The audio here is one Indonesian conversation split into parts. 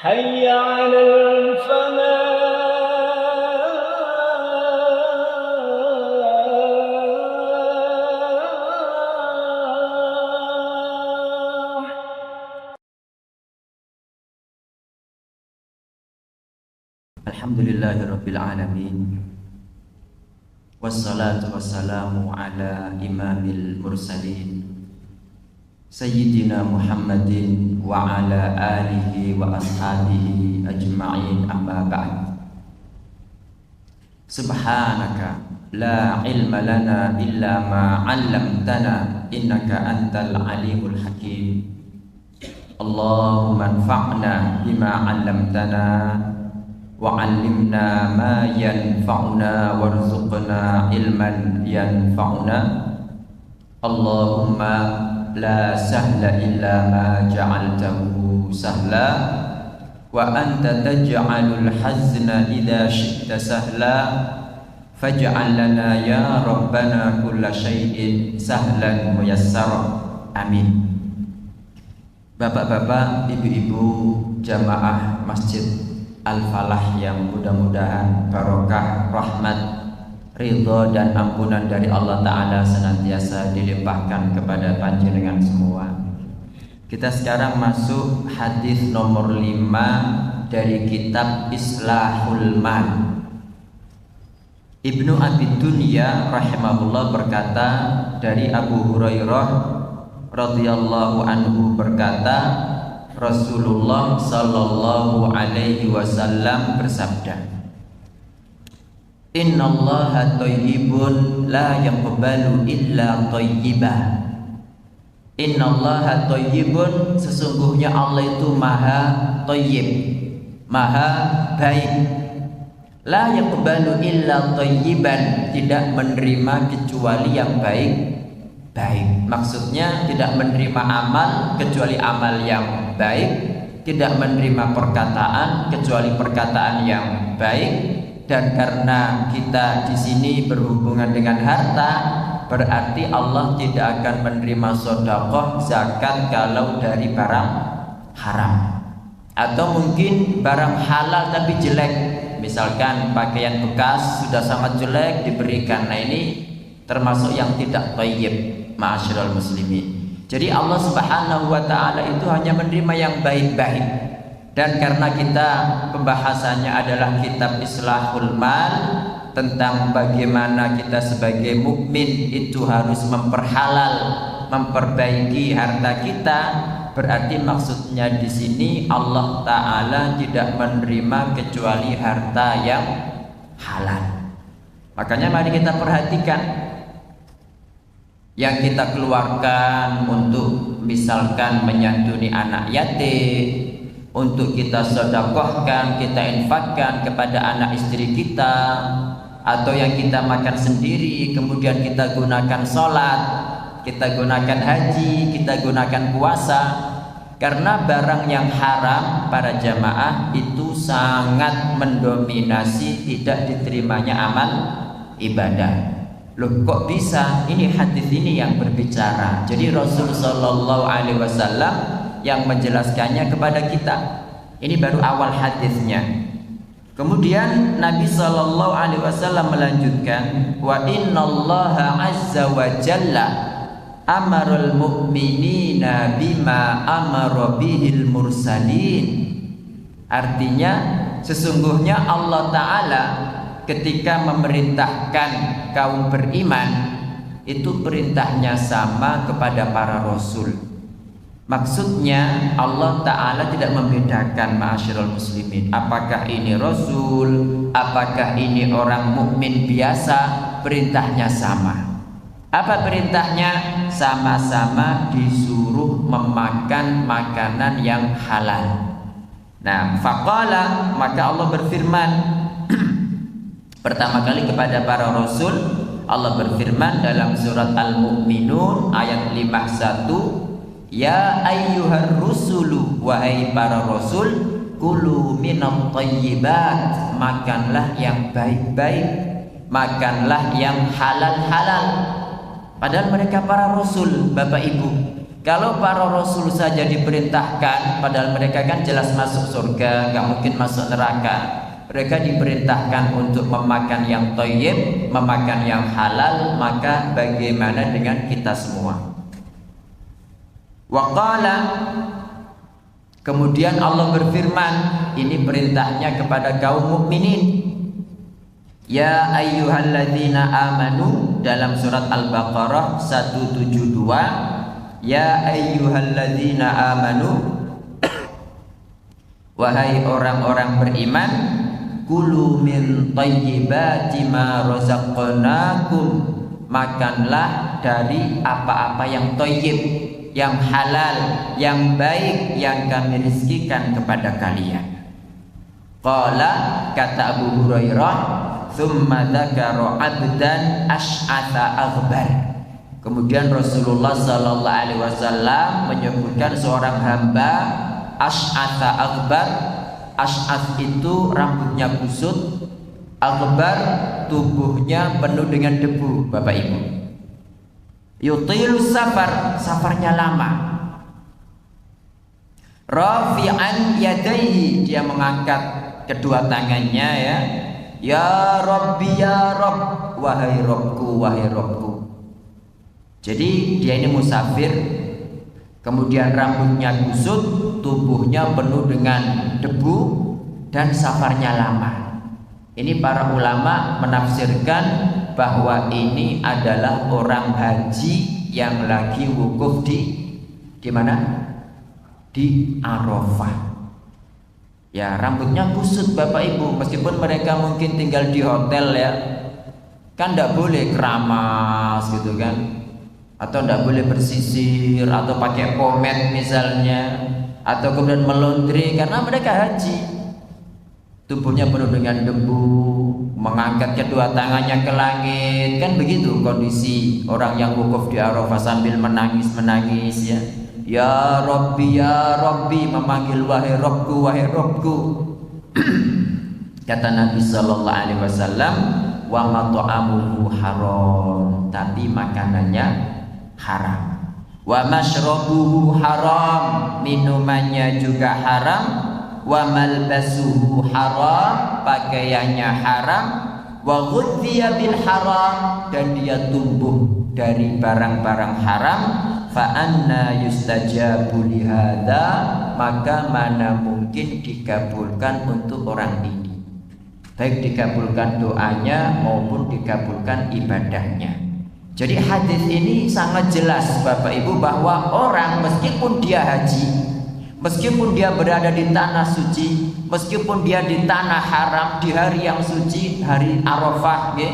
حي على الفلاح. Alhamdulillahirabbil alamin. Wassalatu wassalamu ala imamil mursalin Sayyidina Muhammadin wa ala alihi wa ashabihi ajma'in, amma ba'd. Subhanaka la ilma lana illa ma 'allamtana innaka antal alimul hakim. Allahumma anfa'na bima 'allamtana wa'allimna ma yanfa'una warzuqna ilman yanfa'una. Allahumma la sahla illa ma ja'altahu sahla wa anta taj'alul hazna idza syi'ta sahla faj'al lana ya rabbana kulla syai'in sahlan muyassara. Amin. Bapak-bapak, ibu-ibu jamaah Masjid Al-Falah yang mudah-mudahan barokah, rahmat, ridho dan ampunan dari Allah Ta'ala senantiasa dilimpahkan kepada panjenengan semua. Kita sekarang masuk hadis nomor 5 dari kitab Islahul Mal. Ibnu Abi Dunya rahimahullah berkata, dari Abu Hurairah radhiyallahu anhu berkata, Rasulullah sallallahu alaihi wasallam bersabda, Innallaha thayyibun la yaqbalu illa thayyibah. Innallaha thayyibun, sesungguhnya Allah itu maha thayyib, maha baik. La yaqbalu illa thayyiban, tidak menerima kecuali yang baik. Maksudnya tidak menerima amal kecuali amal yang baik, tidak menerima perkataan kecuali perkataan yang baik. Dan karena kita di sini berhubungan dengan harta, berarti Allah tidak akan menerima sedekah, zakat kalau dari barang haram. Atau mungkin barang halal tapi jelek, misalkan pakaian bekas sudah sangat jelek diberikan. Nah, ini termasuk yang tidak thayyib. Ma'asyiral muslimin. Jadi Allah Subhanahu wa taala itu hanya menerima yang baik-baik. Dan karena kita pembahasannya adalah kitab Islahul Mal, tentang bagaimana kita sebagai mukmin itu harus memperhalal, memperbaiki harta kita, berarti maksudnya di sini Allah Ta'ala tidak menerima kecuali harta yang halal. Makanya mari kita perhatikan yang kita keluarkan untuk misalkan menyantuni anak yatim, untuk kita sedekahkan, kita infakkan kepada anak istri kita, atau yang kita makan sendiri kemudian kita gunakan sholat, kita gunakan haji, kita gunakan puasa. Karena barang yang haram, para jamaah, itu sangat mendominasi tidak diterimanya amal ibadah. Loh, kok bisa? Ini hadis ini yang berbicara. Jadi Rasul sallallahu alaihi wasallam yang menjelaskannya kepada kita. Ini baru awal hadisnya. Kemudian Nabi sallallahu alaihi wasallam melanjutkan, wa innallaha azza wa jalla amarul mu'minina bima amara bihil mursalin. Artinya sesungguhnya Allah Ta'ala ketika memerintahkan kaum beriman, itu perintahnya sama kepada para rasul. Maksudnya Allah Ta'ala tidak membedakan, ma'asyiral muslimin, apakah ini rasul, apakah ini orang mukmin biasa, perintahnya sama. Apa perintahnya? Sama-sama disuruh memakan makanan yang halal. Nah, faqala, maka Allah berfirman pertama kali kepada para rasul. Allah berfirman dalam surat Al-Mu'minun ayat 51, ya ayyuhar rusulu, wahai para rasul, kulu minat thayyibat, makanlah yang baik-baik, makanlah yang halal-halal. Padahal mereka para rasul, Bapak Ibu, Kalau para rasul saja diperintahkan, padahal mereka kan jelas masuk surga, nggak mungkin masuk neraka. Mereka diperintahkan untuk memakan yang thayyib, memakan yang halal, maka bagaimana dengan kita semua? Wa qala, kemudian Allah berfirman, ini perintahnya kepada kaum mukminin. Ya ayyuhalladzina amanu, dalam surat Al-Baqarah 172. Ya ayyuhalladzina amanu, wahai orang-orang beriman, kulu min thayyibati ma razaqnakum, makanlah dari apa-apa yang thayyib, yang halal, yang baik yang kami rizkikan kepada kalian. Qala, kata Abu Hurairah, thumma dzakara 'abdan asy'atha aghbar. Kemudian Rasulullah sallallahu alaihi wasallam menyebutkan seorang hamba asy'atha aghbar. Asy'ath itu rambutnya kusut, aghbar tubuhnya penuh dengan debu, Bapak Ibu. Yutilu safar, safarnya lama. Rafi'an yadaihi, dia mengangkat kedua tangannya ya. Ya Rabbi ya Rabb, wahai Rabbku, wahai Rabbku. Jadi dia ini musafir, kemudian rambutnya kusut, tubuhnya penuh dengan debu, dan safarnya lama. Ini para ulama menafsirkan bahwa ini adalah orang haji yang lagi wukuf di mana? Di Arafah. Ya, rambutnya kusut Bapak Ibu, meskipun mereka mungkin tinggal di hotel ya, kan tidak boleh keramas gitu kan, atau tidak boleh bersisir atau pakai pomade misalnya, atau kemudian melondri karena mereka haji. Tubuhnya penuh dengan debu, mengangkat kedua tangannya ke langit, kan begitu kondisi orang yang wukuf di Arafah sambil menangis-menangis ya. Ya Rabbi, memanggil wahai Rabbku, wahai Rabbku. Kata Nabi sallallahu alaihi wasallam, wa mat'amuhu haram, tapi makanannya haram. Wa mashrabuhu haram, minumannya juga haram. Wa malbasuhu haram, pakaiannya haram. Wa ghudhiya bil haram, dan dia tumbuh dari barang-barang haram. Fa anna yustajabu lihada, maka mana mungkin dikabulkan untuk orang ini, baik dikabulkan doanya maupun dikabulkan ibadahnya. Jadi hadis ini sangat jelas Bapak Ibu, bahwa orang meskipun dia haji, meskipun dia berada di tanah suci, meskipun dia di tanah haram, di hari yang suci, hari Arafah ya,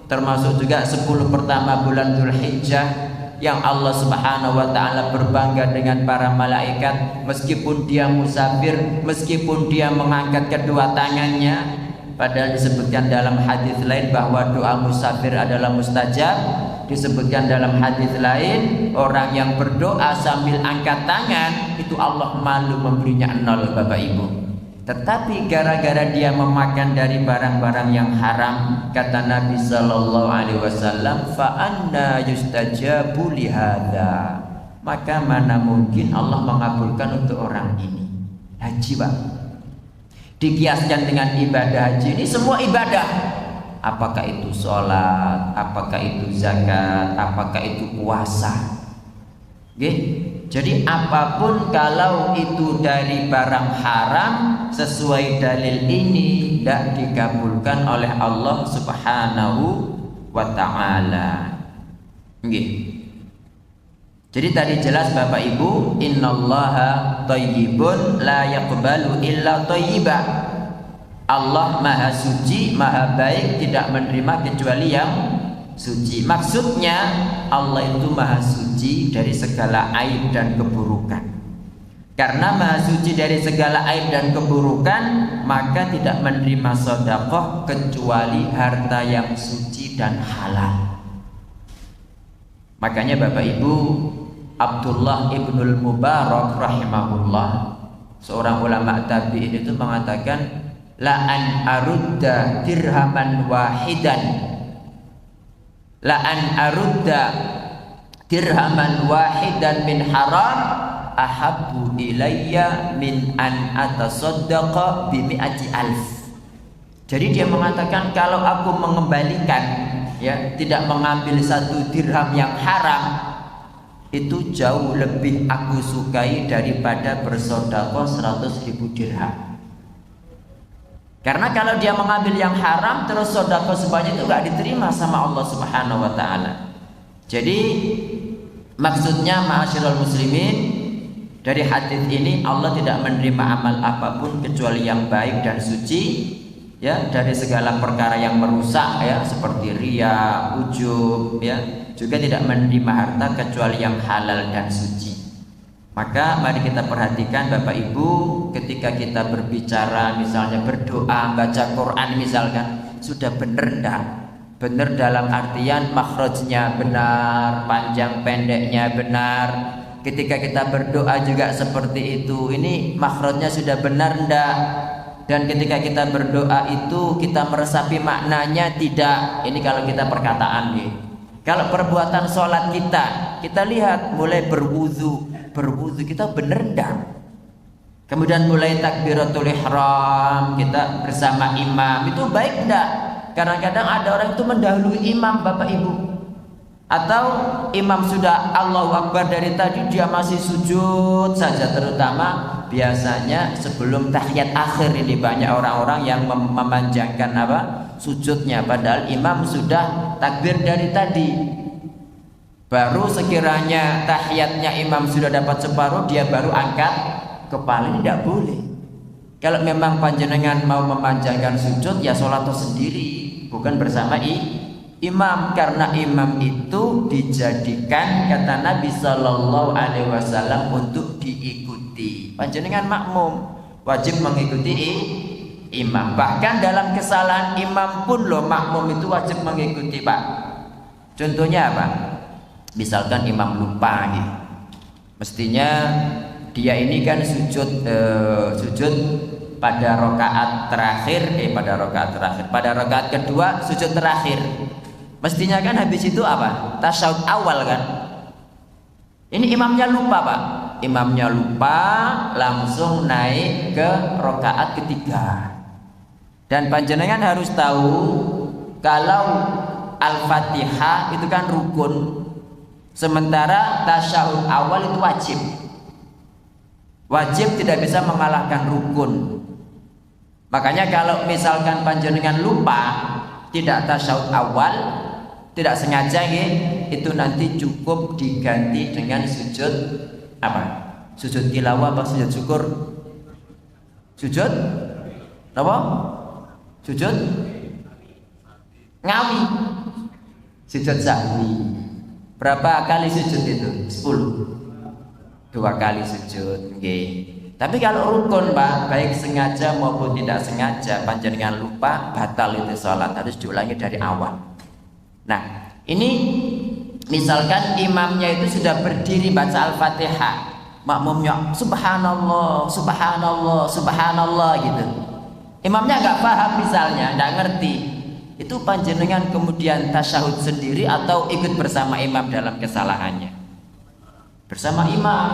termasuk juga 10 pertama bulan Dzulhijjah yang Allah Subhanahu wa taala berbangga dengan para malaikat, meskipun dia musafir, meskipun dia mengangkat kedua tangannya, padahal disebutkan dalam hadis lain bahwa doa musafir adalah mustajab. Disebutkan dalam hadis lain, orang yang berdoa sambil angkat tangan itu Allah malu memberinya 0 Bapak Ibu. Tetapi gara-gara dia memakan dari barang-barang yang haram, kata Nabi sallallahu alaihi wasallam, fa anna yustajabu lihada, maka mana mungkin Allah mengabulkan untuk orang ini. Haji Pak, dikiaskan dengan ibadah haji, ini semua ibadah. Apakah itu sholat, apakah itu zakat, apakah itu puasa. Jadi apapun kalau itu dari barang haram, sesuai dalil ini tidak dikabulkan oleh Allah Subhanahu wa ta'ala. Jadi tadi jelas Bapak Ibu, innallaha thayyibun la yaqbalu illa thayyiba. Allah maha suci, maha baik, tidak menerima kecuali yang suci. Maksudnya Allah itu maha suci dari segala aib dan keburukan. Karena maha suci dari segala aib dan keburukan, maka tidak menerima sedekah kecuali harta yang suci dan halal. Makanya Bapak Ibu, Abdullah ibnul Mubarak rahimahullah, seorang ulama tabi'in itu mengatakan, la an arudda dirhaman wahidan, la an arudda dirhaman wahidan min haram ahabbu ilayya min an atasaddaqa bi mi'ati alf. Jadi dia mengatakan kalau aku mengembalikan, ya, tidak mengambil satu dirham yang haram, itu jauh lebih aku sukai daripada bersedekah 100.000 dirham. Karena kalau dia mengambil yang haram terus sedekah sebanyak itu gak diterima sama Allah Subhanahu wa taala. Jadi maksudnya ma'asyiral muslimin, dari hadis ini Allah tidak menerima amal apapun kecuali yang baik dan suci, ya, dari segala perkara yang merusak, ya, seperti riya, ujub, ya, juga tidak menerima harta kecuali yang halal dan suci. Maka mari kita perhatikan Bapak Ibu, ketika kita berbicara misalnya berdoa, baca Quran misalkan, sudah benar enggak? Benar dalam artian makhrajnya benar, panjang pendeknya benar. Ketika kita berdoa juga seperti itu, ini makhrajnya sudah benar enggak? Dan ketika kita berdoa itu kita meresapi maknanya tidak. Ini kalau kita perkataan nih. Kalau perbuatan sholat kita lihat mulai berwudu kita bener enggak? Kemudian mulai takbiratul ihram kita bersama imam itu baik enggak? Kadang-kadang ada orang itu mendahului imam Bapak Ibu, atau imam sudah Allahu Akbar dari tadi dia masih sujud saja, terutama biasanya sebelum tahiyat akhir ini banyak orang-orang yang memanjangkan sujudnya, padahal imam sudah takbir dari tadi. Baru sekiranya tahiyatnya imam sudah dapat separuh, dia baru angkat kepala. Ini tidak boleh. Kalau memang panjenengan mau memanjangkan sujud, ya sholat sendiri, bukan bersama imam. Karena imam itu dijadikan, kata Nabi Sallallahu Alaihi Wasallam, untuk diikuti. Panjenengan makmum wajib mengikuti imam. Bahkan dalam kesalahan imam pun loh, makmum itu wajib mengikuti, Pak. Contohnya apa? Misalkan imam lupa gitu. Mestinya dia ini kan sujud pada rakaat terakhir, pada rakaat kedua sujud terakhir. Mestinya kan habis itu apa? Tasyahud awal kan. Ini imamnya lupa, Pak. Imamnya lupa, langsung naik ke rakaat ketiga. Dan panjenengan harus tahu kalau Al-Fatihah itu kan rukun, sementara tasyahud awal itu wajib. Wajib tidak bisa mengalahkan rukun. Makanya kalau misalkan panjenengan lupa tidak tasyahud awal, tidak sengaja itu nanti cukup diganti dengan sujud apa? Sujud tilawah apa sujud syukur? Sujud apa? Sujud ngawi. Sujud sahwi. Berapa kali sujud itu? 10. 2 kali sujud. Okay. Tapi kalau rukun, Pak, baik sengaja maupun tidak sengaja, panjenengan lupa, batal itu sholat, harus diulangi dari awal. Nah, ini misalkan imamnya itu sudah berdiri baca Al-Fatihah, makmumnya subhanallah, subhanallah, subhanallah gitu. Imamnya nggak paham misalnya, nggak ngerti. Itu panjenengan kemudian tasyahud sendiri atau ikut bersama imam dalam kesalahannya? Bersama imam.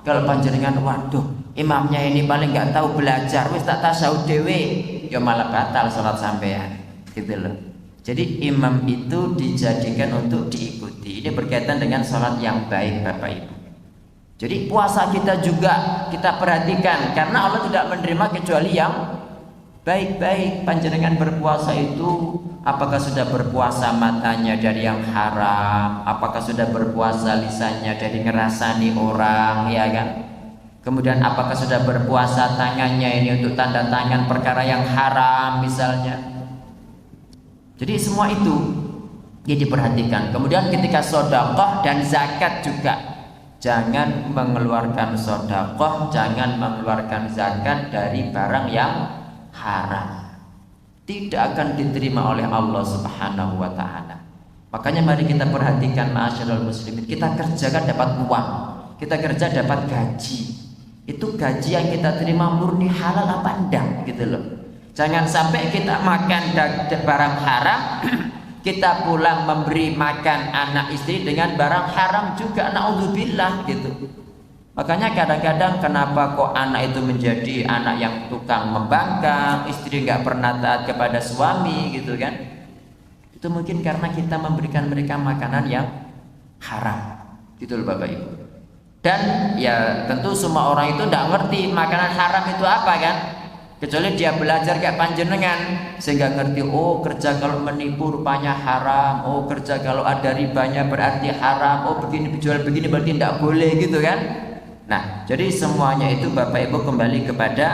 Kalau panjenengan waduh, imamnya ini paling nggak tahu belajar, wis tak tasyahud dewe, ya malah batal sholat sampean, gitu loh. Jadi imam itu dijadikan untuk diikuti. Ini berkaitan dengan sholat yang baik, Bapak Ibu. Jadi puasa kita juga kita perhatikan, karena Allah tidak menerima kecuali yang baik-baik. Panjenengan berpuasa itu apakah sudah berpuasa matanya dari yang haram, apakah sudah berpuasa lisannya dari ngerasani orang, ya kan? Kemudian apakah sudah berpuasa tangannya ini untuk tanda tangan perkara yang haram misalnya. Jadi semua itu ya diperhatikan. Kemudian ketika sedekah dan zakat juga, jangan mengeluarkan sedekah, jangan mengeluarkan zakat dari barang yang haram. Tidak akan diterima oleh Allah Subhanahu wa taala. Makanya mari kita perhatikan ma'asyiral muslimin, kita kerja kan dapat uang, kita kerja dapat gaji. Itu gaji yang kita terima murni halal apa enggak gitu loh. Jangan sampai kita makan barang haram kita pulang memberi makan anak istri dengan barang haram juga, naudzubillah gitu. Makanya kadang-kadang kenapa kok anak itu menjadi anak yang tukang membangkang, istri nggak pernah taat kepada suami gitu kan? Itu mungkin karena kita memberikan mereka makanan yang haram gitu loh Bapak Ibu. Dan ya tentu semua orang itu tidak ngerti makanan haram itu apa kan, kecuali dia belajar kayak panjenengan sehingga ngerti, oh kerja kalau menipu rupanya haram, oh kerja kalau ada ribanya berarti haram, oh begini jual begini berarti tidak boleh gitu kan. Nah jadi semuanya itu Bapak Ibu kembali kepada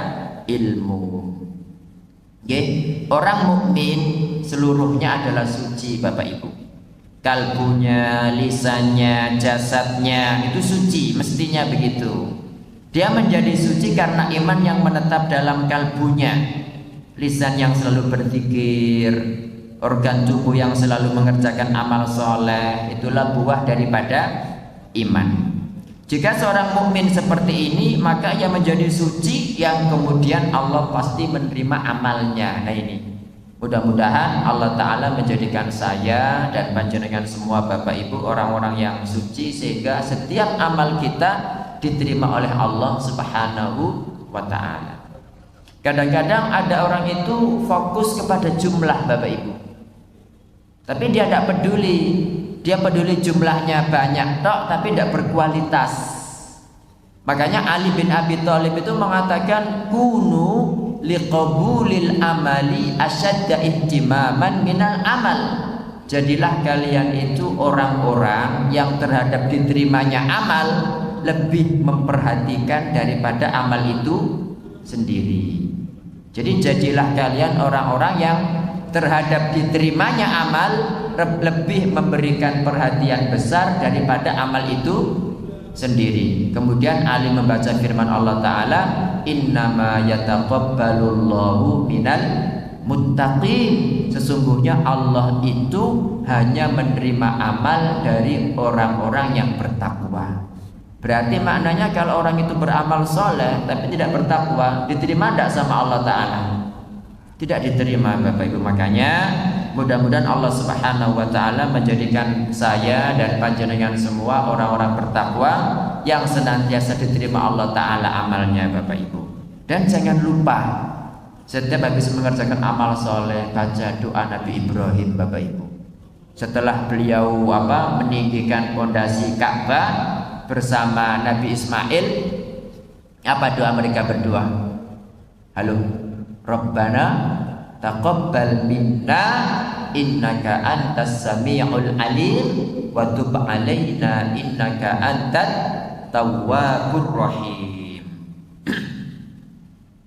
ilmu. Orang mukmin seluruhnya adalah suci Bapak Ibu. Kalbunya, lisannya, jasadnya itu suci, mestinya begitu. Dia menjadi suci karena iman yang menetap dalam kalbunya, lisan yang selalu berzikir, organ tubuh yang selalu mengerjakan amal soleh. Itulah buah daripada iman. Jika seorang mukmin seperti ini, maka ia menjadi suci yang kemudian Allah pasti menerima amalnya. Nah ini, mudah-mudahan Allah Ta'ala menjadikan saya dan panjenengan semua Bapak Ibu orang-orang yang suci, sehingga setiap amal kita diterima oleh Allah Subhanahu wa Ta'ala. Kadang-kadang ada orang itu fokus kepada jumlah Bapak Ibu, tapi dia tidak peduli. Dia peduli jumlahnya banyak tok, tapi tidak berkualitas. Makanya Ali bin Abi Thalib itu mengatakan, kunu liqabulil amali asyadda ihtimaman minal amal. Jadilah kalian itu orang-orang yang terhadap diterimanya amal lebih memperhatikan daripada amal itu sendiri. Jadi jadilah kalian orang-orang yang terhadap diterimanya amal lebih memberikan perhatian besar daripada amal itu sendiri. Kemudian Ali membaca firman Allah Ta'ala, innama yataqabbalullahu minal muttaqin. Sesungguhnya Allah itu hanya menerima amal dari orang-orang yang bertakwa. Berarti maknanya kalau orang itu beramal soleh tapi tidak bertakwa, diterima tidak sama Allah Ta'ala? Tidak diterima Bapak Ibu. Makanya mudah-mudahan Allah Subhanahu wa Ta'ala menjadikan saya dan panjenengan semua orang-orang bertakwa yang senantiasa diterima Allah Ta'ala amalnya Bapak Ibu. Dan jangan lupa setiap habis mengerjakan amal soleh baca doa Nabi Ibrahim Bapak Ibu. Setelah beliau meninggikan pondasi Ka'bah bersama Nabi Ismail, apa doa mereka berdua? Halo, Rabbana taqabbal minna innaka antas sami'ul alim wa tub alaina innaka antat tawwabur rahim.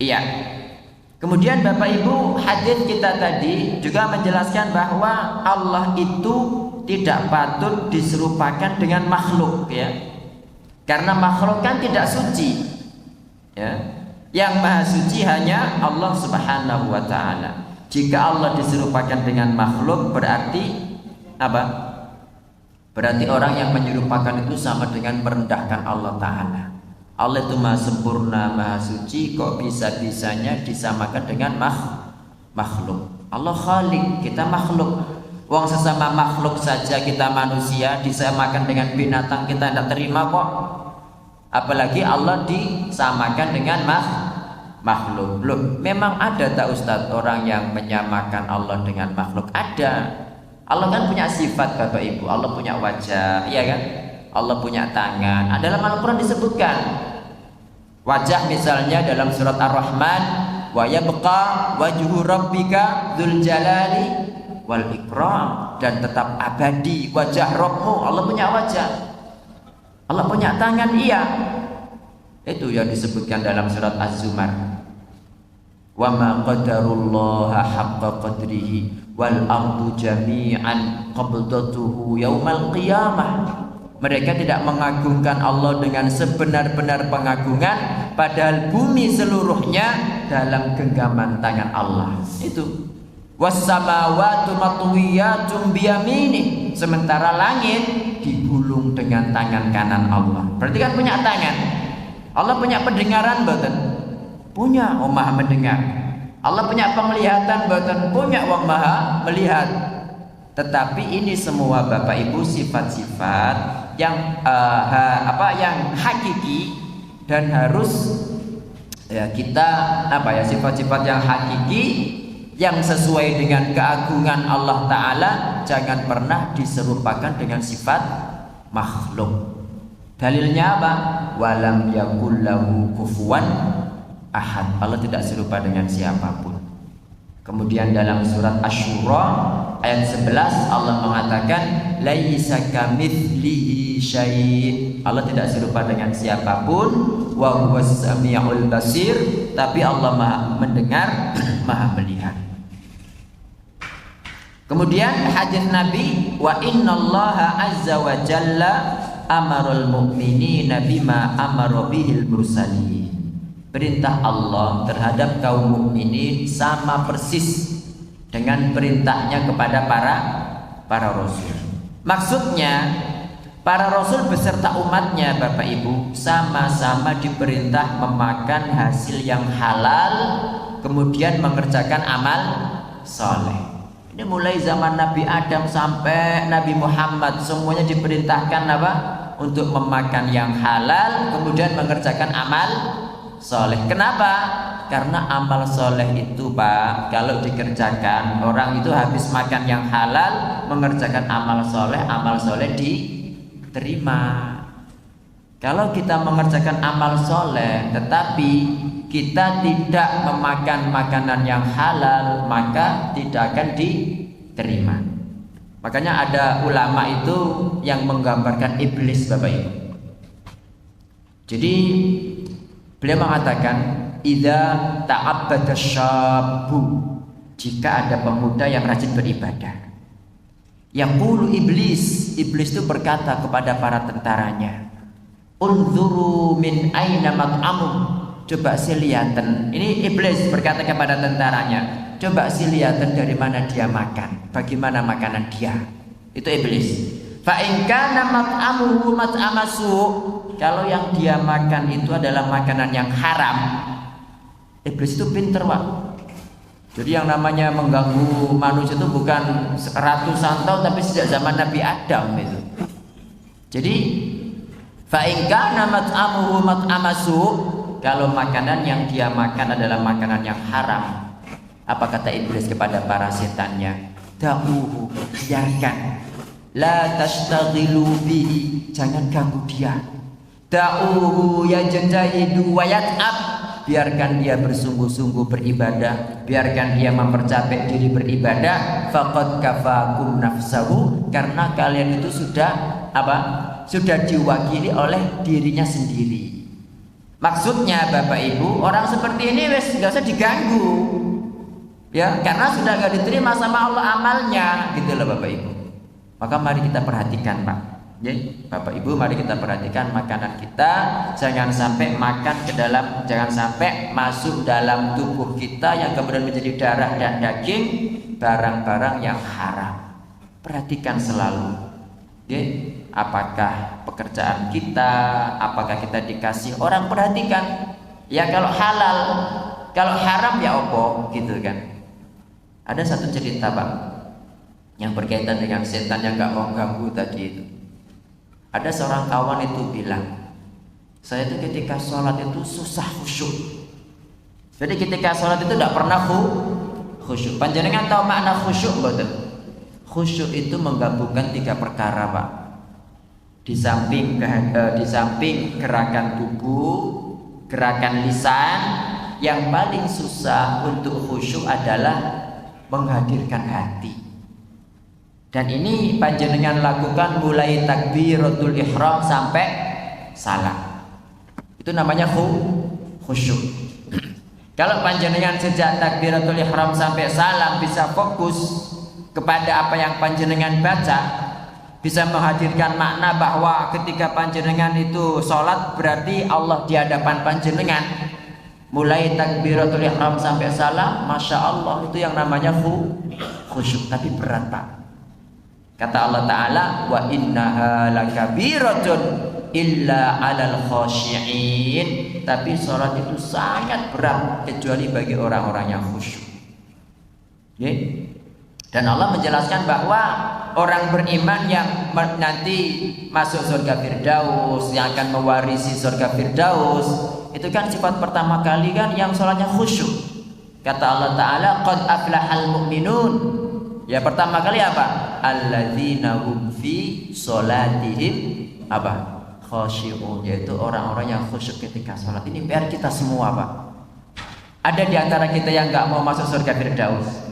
Iya. Kemudian Bapak Ibu, hadis kita tadi juga menjelaskan bahwa Allah itu tidak patut diserupakan dengan makhluk ya. Karena makhluk kan tidak suci. Ya. Yang maha suci hanya Allah Subhanahu wa Ta'ala. Jika Allah diserupakan dengan makhluk berarti apa? Berarti orang yang menyerupakan itu sama dengan merendahkan Allah Ta'ala. Allah itu maha sempurna, maha suci, kok bisa-bisanya disamakan dengan makhluk. Allah Khalik, kita makhluk. Wong sesama makhluk saja kita manusia disamakan dengan binatang kita tidak terima kok. Apalagi Allah disamakan dengan makhluk. Loh, memang ada tak Ustaz orang yang menyamakan Allah dengan makhluk? Ada. Allah kan punya sifat Bapak Ibu. Allah punya wajah, iya kan? Allah punya tangan. Dalam Al-Quran disebutkan wajah, misalnya dalam surat Ar-Rahman, wa yabqa wajhu rabbika dzul jalali wal ikram, dan tetap abadi wajah Rabbmu. Allah punya wajah. Allah punya tangan, iya. Itu yang disebutkan dalam surat Az-Zumar. Wa ma qadarullaha haqqa qadrihi wal ardu jami'an qabdatuhu yaumal qiyamah. Mereka tidak mengagungkan Allah dengan sebenar-benar pengagungan, padahal bumi seluruhnya dalam genggaman tangan Allah. Itu was-samawati matwiyatun biyaminih, sementara langit digulung dengan tangan kanan Allah. Berarti kan punya tangan. Allah punya pendengaran mboten? Punya, oh maha mendengar. Allah punya penglihatan mboten? Punya, wong maha melihat. Tetapi ini semua Bapak Ibu sifat-sifat yang yang hakiki dan harus ya kita sifat-sifat yang hakiki yang sesuai dengan keagungan Allah Ta'ala, jangan pernah diserupakan dengan sifat makhluk. Dalilnya apa? Walam yakul lahu kufuwan ahad. Allah tidak serupa dengan siapapun. Kemudian dalam surat Asy-Syura ayat 11 Allah mengatakan laisa kamitslihi syai'. Allah tidak serupa dengan siapapun, wa huwas samiul basir, tapi Allah Maha mendengar, Maha melihat. Kemudian hadis Nabi, wa innallaha azza wa jalla amarul mu'minina bima amara bihil mursalin. Perintah Allah terhadap kaum mukminin sama persis dengan perintahnya kepada para rasul. Maksudnya para rasul beserta umatnya Bapak Ibu sama-sama diperintah memakan hasil yang halal, kemudian mengerjakan amal soleh. Ini mulai zaman Nabi Adam sampai Nabi Muhammad semuanya diperintahkan apa? Untuk memakan yang halal, kemudian mengerjakan amal soleh. Kenapa? Karena amal soleh itu Pak, kalau dikerjakan orang itu habis makan yang halal, mengerjakan amal soleh diterima. Kalau kita mengerjakan amal soleh tetapi kita tidak memakan makanan yang halal, maka tidak akan diterima. Makanya ada ulama itu yang menggambarkan iblis Bapak Ibu. Jadi beliau mengatakan idza ta'abbada syabbu, jika ada pemuda yang rajin beribadah, yaqulu iblis itu berkata kepada para tentaranya, unzuru min aina mat'amum, coba silihatan. Ini iblis berkata kepada tentaranya, coba silihatan dari mana dia makan, bagaimana makanan dia. Itu iblis. Fa in kana mat'amuhu mat'amasu, kalau yang dia makan itu adalah makanan yang haram. Iblis itu pinter Pak. Jadi yang namanya mengganggu manusia itu bukan ratusan tahun, tapi sejak zaman Nabi Adam itu. Jadi fa in kana mat'amuhu mat'amasu, kalau makanan yang dia makan adalah makanan yang haram, apa kata iblis kepada para setannya? Da'uhu, biarkan. La tashtaghilu bihi, jangan ganggu dia. Da'uhu yajtahidu wa yat'ab, biarkan dia bersungguh-sungguh beribadah, biarkan dia mempercapek diri beribadah. Faqad kafakum nafsahu, karena kalian itu sudah sudah diwakili oleh dirinya sendiri. Maksudnya Bapak Ibu, orang seperti ini wes nggak usah diganggu, ya, karena sudah nggak diterima sama Allah amalnya, gitu loh Bapak Ibu. Maka mari kita perhatikan Pak, ya, Bapak Ibu, mari kita perhatikan makanan kita, jangan sampai makan ke dalam, jangan sampai masuk dalam tubuh kita yang kemudian menjadi darah dan daging, barang-barang yang haram. Perhatikan selalu, ya, apakah pekerjaan kita, apakah kita dikasih orang, perhatikan. Ya kalau halal, kalau haram ya opo, gitu kan. Ada satu cerita Pak yang berkaitan dengan setan yang gak mau ganggu tadi itu. Ada seorang kawan itu bilang, saya itu ketika sholat itu susah khusyuk. Jadi ketika sholat itu tidak pernah khusyuk. Panjenengan tahu makna khusyuk betul? Khusyuk itu menggabungkan 3 perkara Pak. Di samping gerakan tubuh, gerakan lisan, yang paling susah untuk khusyuk adalah menghadirkan hati. Dan ini panjenengan lakukan mulai takbiratul ihram sampai salam. Itu namanya khusyuk. Kalau panjenengan sejak takbiratul ihram sampai salam bisa fokus kepada apa yang panjenengan baca, bisa menghadirkan makna bahwa ketika panjenengan itu sholat berarti Allah di hadapan panjenengan. Mulai takbiratul ihram sampai salam, Masya Allah, itu yang namanya khusyuk. Tapi berat Pak. Kata Allah Ta'ala, wa innaha lakabiratun illa 'alal khashi'in. Tapi sholat itu sangat berat kecuali bagi orang-orang yang khusyuk. Okay? Dan Allah menjelaskan bahwa orang beriman yang nanti masuk surga Firdaus, yang akan mewarisi surga Firdaus, itu kan sifat pertama kali kan yang sholatnya khusyuk. Kata Allah Ta'ala, qad aflahal mu'minun. Ya pertama kali apa? Alladzina hum fi sholatihim apa? Khasyi'un, yaitu orang-orang yang khusyuk ketika sholat. Ini PR kita semua, Pak. Ada di antara kita yang nggak mau masuk surga Firdaus?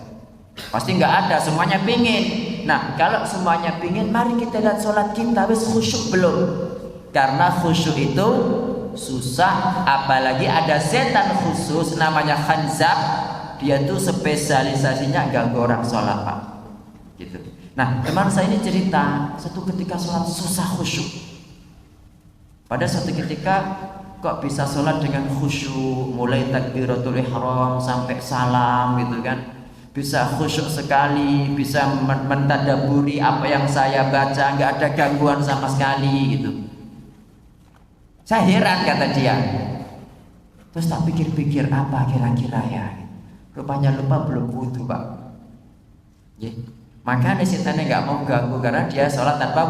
Pasti nggak ada, semuanya pingin. Nah, kalau semuanya pingin, mari kita lihat sholat kita, wis khusyuk belum? Karena khusyuk itu susah, apalagi ada setan khusus namanya khanzab. Dia tuh spesialisasinya ganggu orang sholat, Pak. Gitu. Nah, teman saya ini cerita, satu ketika sholat susah khusyuk. Pada suatu ketika kok bisa sholat dengan khusyuk, mulai takbiratul ihram sampai salam gitu kan. Bisa khusyuk sekali, bisa mentadaburi apa yang saya baca, nggak ada gangguan sama sekali gitu. Saya heran, kata dia. Terus tak pikir-pikir apa kira-kira ya. Rupanya lupa belum wudhu, Pak. Ya. Makanya setannya nggak mau ganggu karena dia sholat tanpa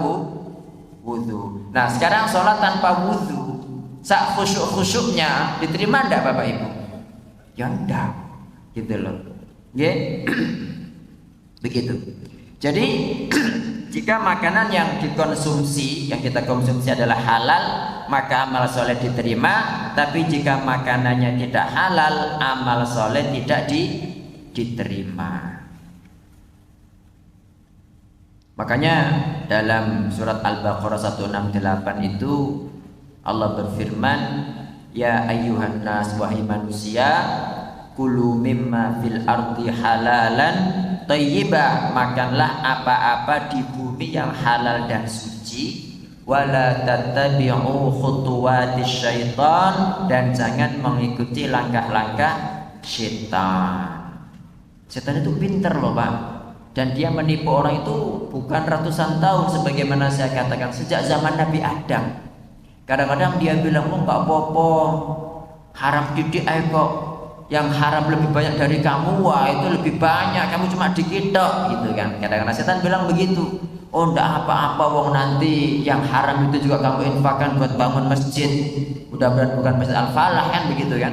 wudhu. Nah sekarang sholat tanpa wudhu, sak khusyuk-khusyuknya diterima enggak Bapak Ibu? Ya enggak, gitu loh. Yeah. Begitu. Jadi jika makanan yang dikonsumsi, yang kita konsumsi adalah halal, maka amal soleh diterima. Tapi jika makanannya tidak halal, amal soleh tidak diterima. Makanya dalam surat Al-Baqarah 168 itu Allah berfirman, ya ayyuhan nas, wahai manusia, kulu mimma fil ardi halalan thayyiba, makanlah apa-apa di bumi yang halal dan suci, wala tattabi'u khutuwatis syaitan, dan jangan mengikuti langkah-langkah syaitan. Syaitan itu pinter loh, Pak, dan dia menipu orang itu bukan ratusan tahun, sebagaimana saya katakan sejak zaman Nabi Adam. Kadang-kadang dia bilang, oh nggak apa-apa, haram didik kok, yang haram lebih banyak dari kamu, wah itu lebih banyak, kamu cuma dikit tok, gitu kan. Kadang-kadang setan bilang begitu. Oh ndak apa-apa, wong nanti yang haram itu juga kamu infakkan buat bangun masjid, mudah-mudahan bukan masjid Al-Falah, kan begitu kan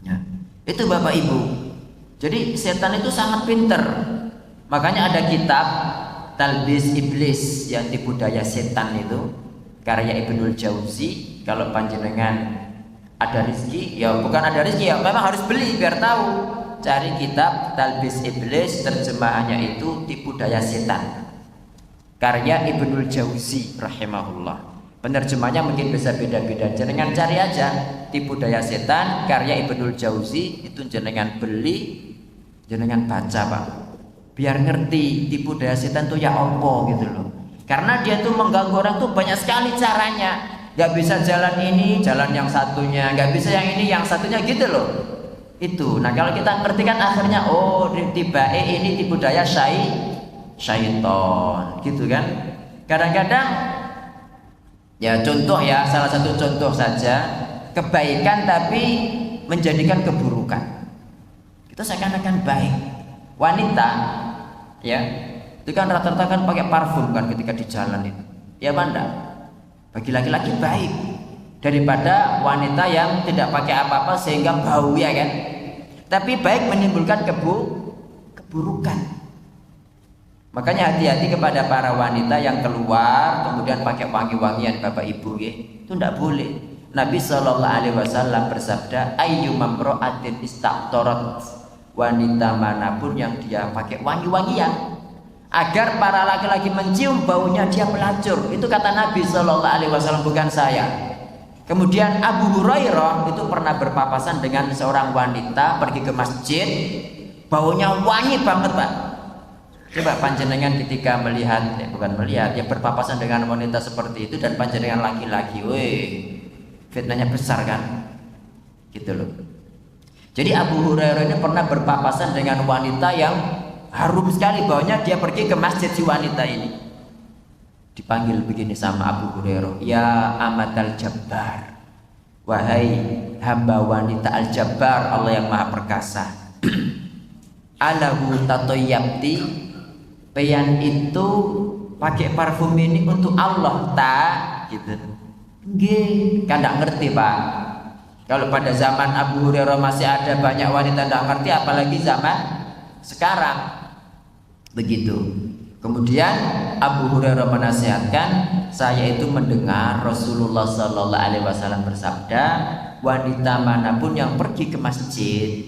ya. Itu Bapak Ibu. Jadi setan itu sangat pinter. Makanya ada kitab Talbis Iblis, yang tipu daya setan itu, karya Ibnul Jauzi. Kalau panjenengan ada rezeki, ya bukan ada rezeki, ya memang harus beli biar tahu. Cari kitab Talbis Iblis, terjemahannya itu tipu daya setan, karya Ibnul Jauzi rahimahullah. Penerjemahnya mungkin bisa beda-beda, jenengan cari aja tipu daya setan karya Ibnul Jauzi, itu jenengan beli, jenengan baca Pak, biar ngerti tipu daya setan itu ya apa gitu loh. Karena dia tuh mengganggu orang tuh banyak sekali caranya. Gak bisa jalan ini, jalan yang satunya, gak bisa yang ini, yang satunya, gitu loh. Itu. Nah kalau kita ngerti kan akhirnya, oh tiba ini tipu daya syaiton, gitu kan. Kadang-kadang ya contoh ya, salah satu contoh saja, kebaikan tapi menjadikan keburukan. Kita seakan-akan baik. Wanita ya, itu kan rata-rata kan pakai parfum kan ketika di jalan itu. Ya Banda. Bagi laki-laki baik daripada wanita yang tidak pakai apa-apa sehingga bau, ya kan. Tapi baik menimbulkan keburukan. Makanya hati-hati kepada para wanita yang keluar kemudian pakai wangi-wangian Bapak Ibu ya. Itu tidak boleh. Nabi SAW bersabda, ayyumam ro'atin istaqtarat, wanita manapun yang dia pakai wangi-wangian agar para laki-laki mencium baunya, dia pelacur. Itu kata Nabi SAW, bukan saya. Kemudian Abu Hurairah itu pernah berpapasan dengan seorang wanita, pergi ke masjid, baunya wangi banget Pak. Coba panjenengan ketika melihat, bukan melihat, ya berpapasan dengan wanita seperti itu dan panjenengan laki-laki, weh, fitnahnya besar kan, gitu loh. Jadi Abu Hurairah ini pernah berpapasan dengan wanita yang harum sekali baunya, dia pergi ke masjid si wanita ini. Dipanggil begini sama Abu Hurairah, ya amatal jabbar, wahai hamba wanita al-jabbar, Allah yang maha perkasa. alahu tatoyabti, peyan itu pakai parfum ini untuk Allah tak gitu. Nggih, kan nggak ngerti Pak. Kalau pada zaman Abu Hurairah masih ada banyak wanita nggak ngerti, apalagi zaman sekarang. Begitu. Kemudian Abu Hurairah menasihatkan, saya itu mendengar Rasulullah Sallallahu Alaihi Wasallam bersabda, wanita manapun yang pergi ke masjid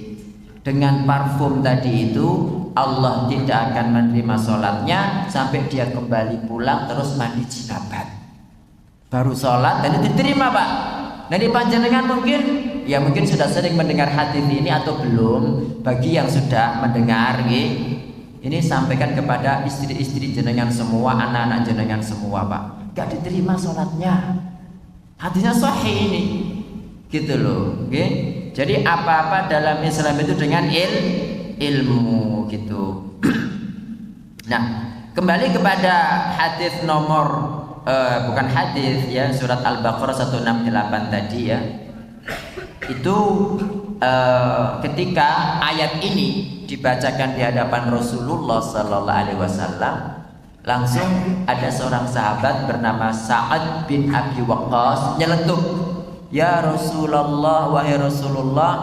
dengan parfum tadi itu, Allah tidak akan menerima sholatnya sampai dia kembali pulang terus mandi jinabat, baru sholat dan diterima Pak. Nah di panjenengan mungkin sudah sering mendengar hadis ini atau belum. Bagi yang sudah mendengar ini sampaikan kepada istri-istri jenengan semua, anak-anak jenengan semua Pak, gak diterima sholatnya, hadisnya sahih ini gitu loh. Jadi apa-apa dalam Islam itu dengan ilmu gitu. Nah kembali kepada hadis nomor bukan hadis ya, surat Al-Baqarah 168 tadi ya. Itu ketika ayat ini dibacakan di hadapan Rasulullah Sallallahu Alaihi Wasallam, langsung ada seorang sahabat bernama Sa'ad bin Abi Waqqas nyeletuk, ya Rasulullah, wahai Rasulullah,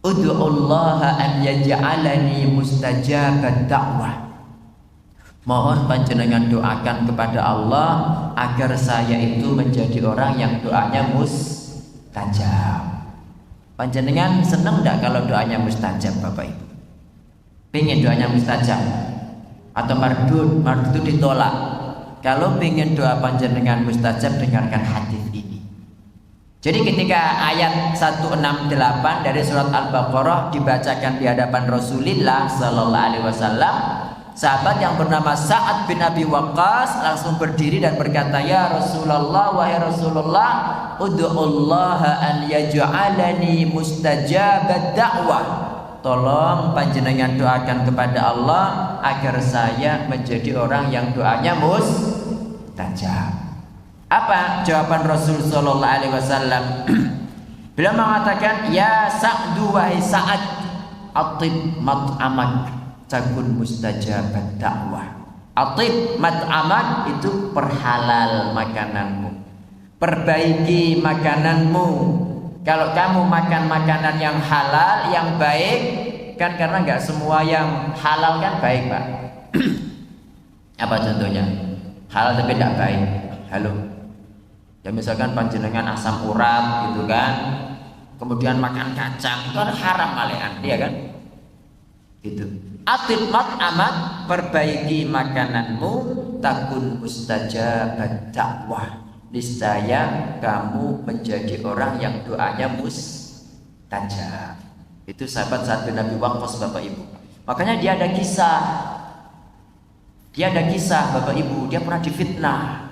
ud'ullaha an yaj'alani mustajabat da'wah, mohon panjenengan doakan kepada Allah agar saya itu menjadi orang yang doanya mustajab. Panjenengan seneng enggak kalau doanya mustajab Bapak Ibu? Pengen doanya mustajab atau mardud ditolak? Kalau pengen doa panjenengan mustajab, dengarkan hadis ini. Jadi ketika ayat 168 dari surat Al-Baqarah dibacakan di hadapan Rasulullah Sallallahu Alaihi Wasallam, sahabat yang bernama Sa'ad bin Abi Waqqas langsung berdiri dan berkata, ya Rasulullah, wahai Rasulullah, ud'ullaha an yaj'alani mustajabat da'wah, tolong panjenengan doakan kepada Allah agar saya menjadi orang yang doanya mustajab. Apa jawaban Rasul Sallallahu Alaihi Wasallam? Beliau mengatakan, ya Sa'du, wahai Sa'ad, atib mat'amak takun mustajabat dakwah. Atib mat'amak itu perhalal makananmu, perbaiki makananmu. Kalau kamu makan makanan yang halal, yang baik, kan karena nggak semua yang halal kan baik Pak. Apa contohnya? Halal tapi tidak baik. Halo. Ya misalkan panjenengan asam urat gitu kan, kemudian makan kacang, itu kan haram malehan, iya kan? Gitu. Atib mat'amak, perbaiki makananmu, takun mustajabat dakwah, niscaya kamu menjadi orang yang doanya mustajab. Itu sahabat Sa'ad bin Abi Waqqas Bapak Ibu. Makanya dia ada kisah Bapak Ibu, dia pernah difitnah.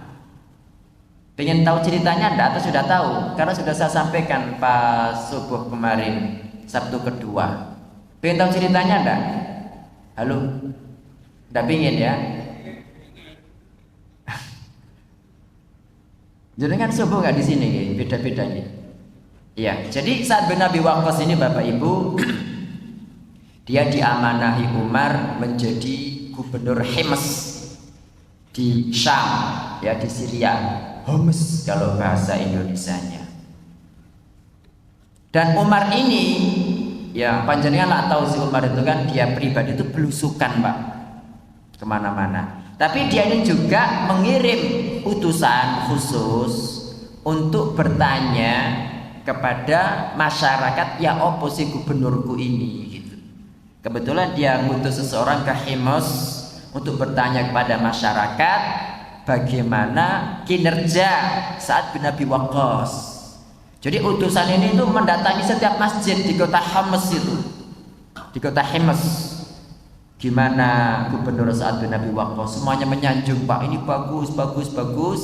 Pengen tahu ceritanya enggak atau sudah tahu? Karena sudah saya sampaikan pas subuh kemarin, Sabtu kedua. Pengen tahu ceritanya enggak? Halo? Enggak pengen ya? Jenengan subuh enggak di sini? Beda-bedanya. Iya, jadi Sa'ad bin Abi Waqqas ini Bapak Ibu, dia diamanahi Umar menjadi gubernur Hims di Syam, ya di Syria. Homs kalau bahasa Indonesianya. Dan Umar ini, ya panjenengan lah tahu si Umar itu kan dia pribadi itu belusukan Pak, kemana-mana. Tapi dia ini juga mengirim utusan khusus untuk bertanya kepada masyarakat, ya opo si gubernurku ini gitu. Kebetulan dia ngutus seseorang ke Hims untuk bertanya kepada masyarakat bagaimana kinerja Sa'ad bin Abi Waqqas. Jadi utusan ini itu mendatangi setiap masjid di kota Hims itu. Di kota Hims. Gimana gubernur Sa'ad bin Abi Waqqas? Semuanya menyanjung, Pak, ini bagus, bagus, bagus.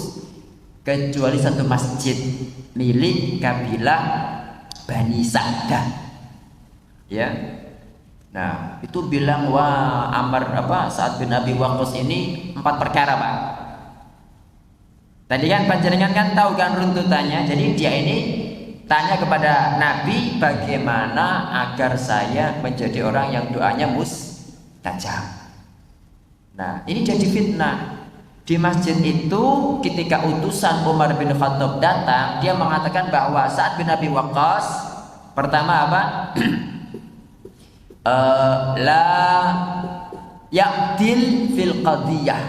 Kecuali satu masjid milik kabilah Bani Sa'dah. Ya. Nah, itu bilang, wah, Sa'ad bin Abi Waqqas ini 4 perkara, Pak. Tadi kan panjenengan kan tahu kan runtutannya. Jadi dia ini tanya kepada Nabi, bagaimana agar saya menjadi orang yang doanya mustajab. Nah, ini jadi fitnah. Di masjid itu ketika utusan Umar bin Khattab datang, dia mengatakan bahwa Sa'ad bin Abi Waqqas pertama apa? La ya'dil fil qadiyah.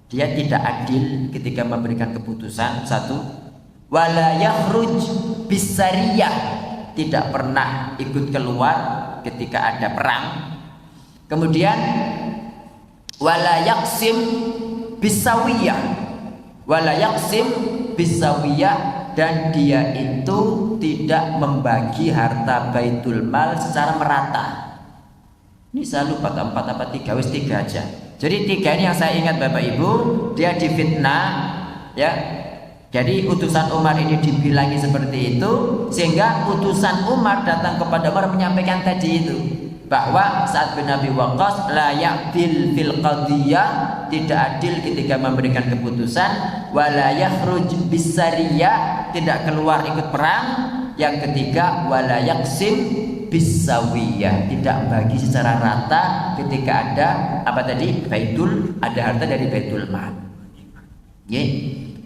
Dia tidak adil ketika memberikan keputusan. Satu, wala yakhruj bisariyah, tidak pernah ikut keluar ketika ada perang. Kemudian wala yaqsim bisawiyah, wala yaqsim bisawiyah, dan dia itu tidak membagi harta Baitul Mal secara merata. Ini saya lupa empat apa tiga, wis tiga aja. Jadi tiga ini yang saya ingat Bapak Ibu, dia difitnah ya. Jadi utusan Umar ini dibilangi seperti itu, sehingga utusan Umar datang kepada Umar menyampaikan tadi itu, bahwa Sa'ad bin Abi Waqqas la ya'dil fil qadiyah, tidak adil ketika memberikan keputusan, wala yakhruj bisariyah, tidak keluar ikut perang. Yang ketiga, wala yaqsim bisawiyah, tidak bagi secara rata ketika ada apa tadi? Ada harta dari Baitul Mal.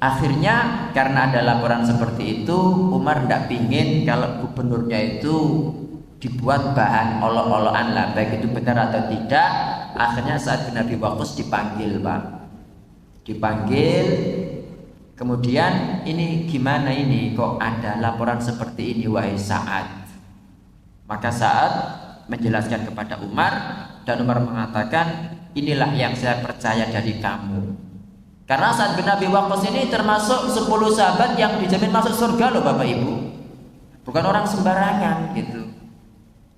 Akhirnya karena ada laporan seperti itu, Umar tidak pingin kalau gubernurnya itu dibuat bahan olok-olokan lah, baik itu benar atau tidak. Akhirnya Sa'ad bin Abi Waqqas dipanggil, Pak. Dipanggil. Kemudian ini gimana ini, kok ada laporan seperti ini wahai Sa'ad? Maka Sa'ad menjelaskan kepada Umar, dan Umar mengatakan, inilah yang saya percaya dari kamu. Karena Sa'ad bin Abi Waqqas ini termasuk 10 sahabat yang dijamin masuk surga loh Bapak Ibu. Bukan orang sembarangan gitu.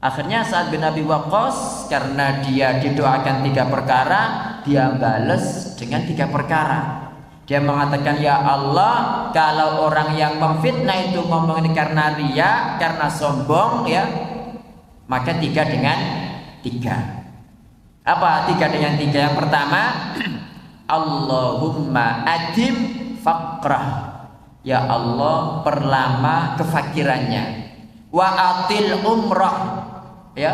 Akhirnya Sa'ad bin Abi Waqqas karena dia didoakan 3 perkara, dia bales dengan 3 perkara. Dia mengatakan, ya Allah, kalau orang yang memfitnah itu ngomong ini karena riya, karena sombong ya, maka 3 dengan 3. Apa 3 dengan 3? Yang pertama, Allahumma adim faqrah, ya Allah perlama kefakirannya. Wa atil umrah, ya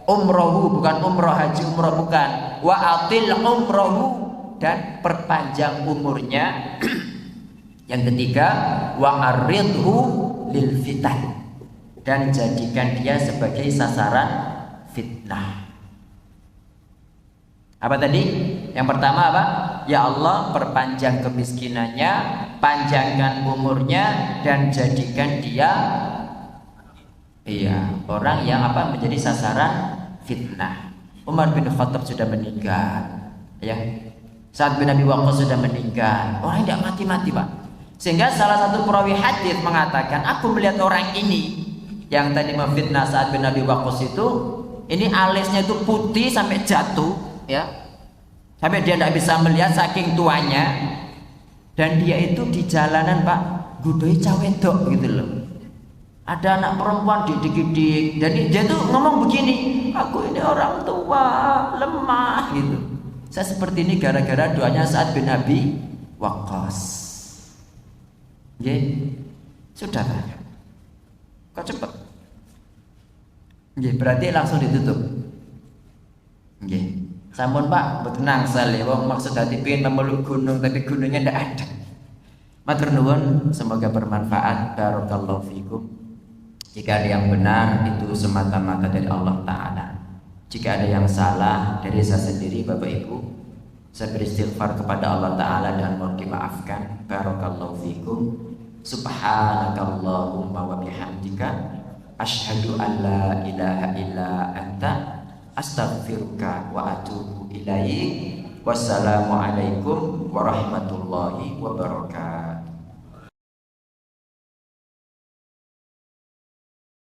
umrohu, bukan umroh haji, umroh bukan. Wa atil umrohu, dan perpanjang umurnya. Yang ketiga, wa aridhu lil fitan, dan jadikan dia sebagai sasaran fitnah. Apa tadi? Yang pertama apa? Ya Allah perpanjang kemiskinannya, panjangkan umurnya, dan jadikan dia orang yang apa? Menjadi sasaran fitnah. Umar bin Khattab sudah meninggal, ya. Sa'ad bin Abi Waqqas sudah meninggal. Orang tidak mati-mati, Pak. Sehingga salah satu perawi hadis mengatakan, aku melihat orang ini yang tadi memfitnah Sa'ad bin Abi Waqqas itu, ini alisnya itu putih sampai jatuh, ya, sampai dia tidak bisa melihat saking tuanya. Dan dia itu di jalanan, Pak, gudoi cawedok gitu loh. Ada anak perempuan didik-didik, jadi dia tuh ngomong begini, aku ini orang tua lemah gitu. Saya seperti ini gara-gara doanya Sa'ad bin Abi Waqqas. Sudah Pak, kok cepet? Berarti langsung ditutup. Sampun Pak, tenang sekali. Wong maksud hati pengen memeluk gunung tapi gunungnya tidak ada. Matur nuwun, semoga bermanfaat. Barakallahu fikum. Jika ada yang benar itu semata-mata dari Allah Ta'ala. Jika ada yang salah dari saya sendiri, Bapak Ibu, saya beristighfar kepada Allah Ta'ala dan mohon dimaafkan. Barakallahu fikum. Subhanakallahumma wa bihamdika asyhadu an la ilaha illa anta astaghfiruka wa atubu ilaik. Wassalamualaikum warahmatullahi wabarakatuh.